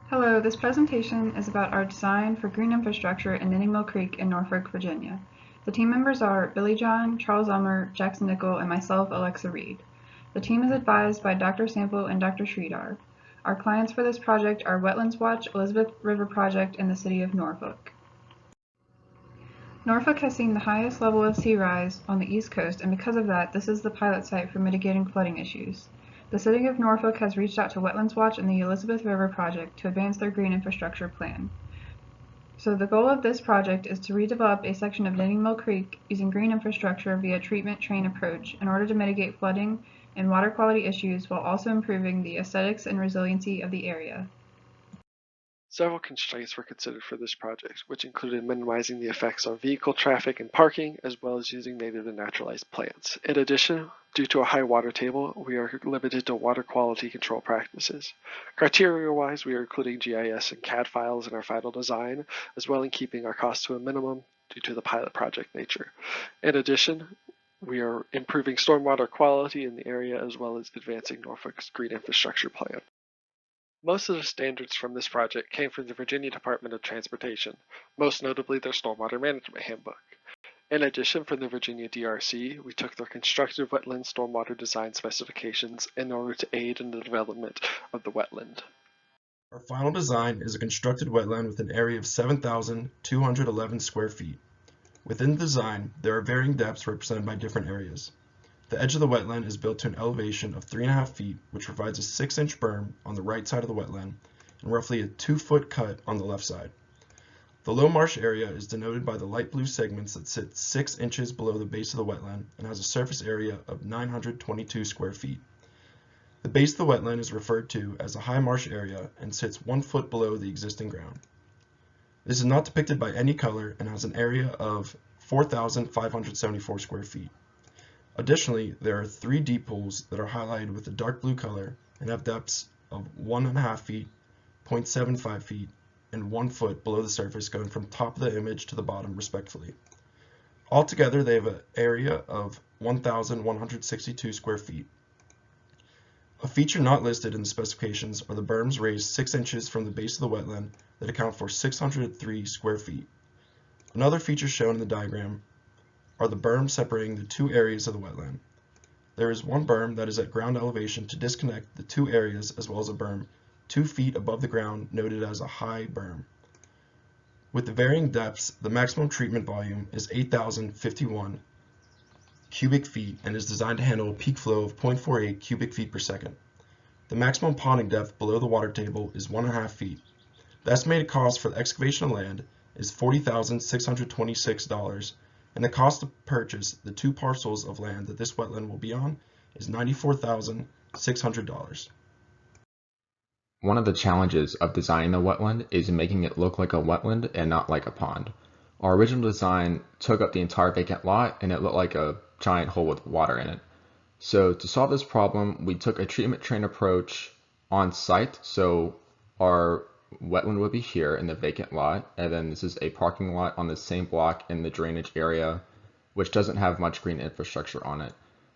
Hello, this presentation is about our design for green infrastructure in Knitting Mill Creek in Norfolk, Virginia. The team members are Billy John, Charles Elmer, Jackson Nickel, and myself, Alexa Reed. The team is advised by Dr. Sample and Dr. Sridhar. Our clients for this project are Wetlands Watch, Elizabeth River Project, and the City of Norfolk. Norfolk has seen the highest level of sea rise on the East Coast, and because of that, this is the pilot site for mitigating flooding issues. The City of Norfolk has reached out to Wetlands Watch and the Elizabeth River Project to advance their green infrastructure plan. So the goal of this project is to redevelop a section of Knitting Mill Creek using green infrastructure via treatment train approach in order to mitigate flooding and water quality issues while also improving the aesthetics and resiliency of the area. Several constraints were considered for this project, which included minimizing the effects on vehicle traffic and parking, as well as using native and naturalized plants. In addition, due to a high water table, we are limited to water quality control practices. Criteria-wise, we are including GIS and CAD files in our final design, as well as keeping our costs to a minimum due to the pilot project nature. In addition, we are improving stormwater quality in the area, as well as advancing Norfolk's green infrastructure plan. Most of the standards from this project came from the Virginia Department of Transportation, most notably their Stormwater Management Handbook. In addition, from the Virginia DRC, we took their constructive wetland stormwater design specifications in order to aid in the development of the wetland. Our final design is a constructed wetland with an area of 7,211 square feet. Within the design, there are varying depths represented by different areas. The edge of the wetland is built to an elevation of 3.5 feet, which provides a 6-inch berm on the right side of the wetland and roughly a 2-foot cut on the left side. The low marsh area is denoted by the light blue segments that sit 6 inches below the base of the wetland and has a surface area of 922 square feet. The base of the wetland is referred to as a high marsh area and sits 1 foot below the existing ground. This is not depicted by any color and has an area of 4,574 square feet. Additionally, there are 3 deep pools that are highlighted with a dark blue color and have depths of 1.5 feet, 0.75 feet, and 1 foot below the surface going from top of the image to the bottom respectively. Altogether, they have an area of 1,162 square feet. A feature not listed in the specifications are the berms raised 6 inches from the base of the wetland that account for 603 square feet. Another feature shown in the diagram are the berms separating the 2 areas of the wetland. There is one berm that is at ground elevation to disconnect the 2 areas, as well as a berm 2 feet above the ground noted as a high berm. With the varying depths, the maximum treatment volume is 8,051 cubic feet and is designed to handle a peak flow of 0.48 cubic feet per second. The maximum ponding depth below the water table is 1.5 feet. The estimated cost for the excavation of land is $40,626, and the cost to purchase the 2 parcels of land that this wetland will be on is $94,600. One of the challenges of designing the wetland is making it look like a wetland and not like a pond. Our original design took up the entire vacant lot and it looked like a giant hole with water in it. So to solve this problem, we took a treatment train approach on site. So our wetland would be here in the vacant lot, and then this is a parking lot on the same block in the drainage area, which doesn't have much green infrastructure on it.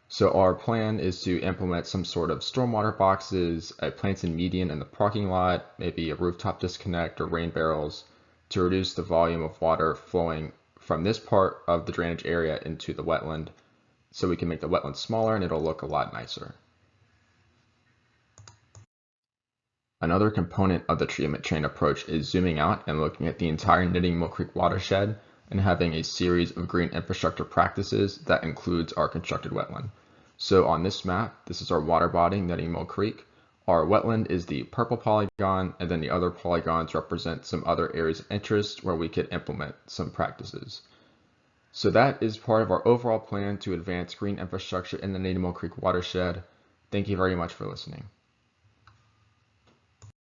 So our plan is to implement some sort of stormwater boxes, a planted median in the parking lot, maybe a rooftop disconnect or rain barrels to reduce the volume of water flowing from this part of the drainage area into the wetland, so we can make the wetland smaller and it'll look a lot nicer. Another component of the treatment train approach is zooming out and looking at the entire Knitting Mill Creek watershed and having a series of green infrastructure practices that includes our constructed wetland. So on this map, this is our water body, Knitting Mill Creek. Our wetland is the purple polygon, and then the other polygons represent some other areas of interest where we could implement some practices. So that is part of our overall plan to advance green infrastructure in the Knitting Mill Creek watershed. Thank you very much for listening.